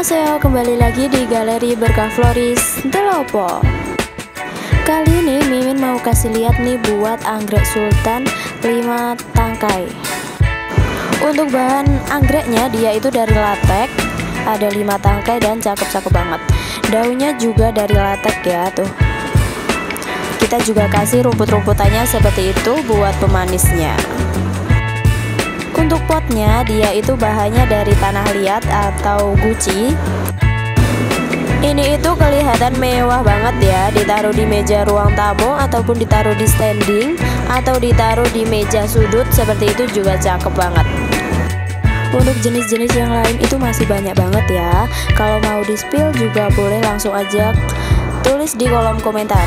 Annyeonghaseyo, kembali lagi di Galeri Berkah Floris Delopo. Kali ini Mimin mau kasih lihat nih buat anggrek sultan 5 tangkai. Untuk bahan anggreknya dia itu dari latek, ada 5 tangkai dan cakep-cakep banget. Daunnya juga dari latek ya tuh. Kita juga kasih rumput-rumputannya seperti itu buat pemanisnya. Untuk potnya dia itu bahannya dari tanah liat atau guci. Ini itu kelihatan mewah banget ya, ditaruh di meja ruang tamu ataupun ditaruh di standing atau ditaruh di meja sudut seperti itu juga cakep banget. Untuk jenis-jenis yang lain itu masih banyak banget ya. Kalau mau di spill juga boleh langsung aja tulis di kolom komentar.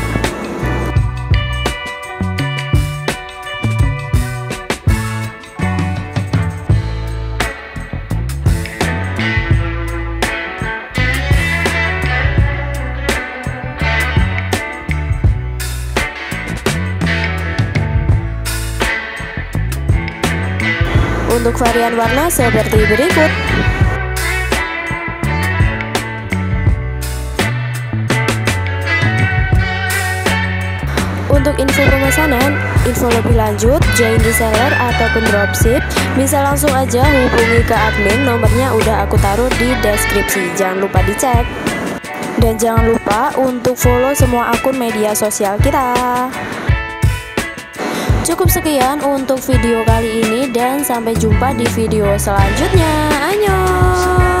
Untuk varian warna seperti berikut. Untuk info pemesanan, info lebih lanjut, join reseller ataupun dropship, bisa langsung aja hubungi ke admin, nomornya udah aku taruh di deskripsi, jangan lupa dicek. Dan jangan lupa untuk follow semua akun media sosial kita. Cukup sekian untuk video kali ini dan sampai jumpa di video selanjutnya. Annyeong!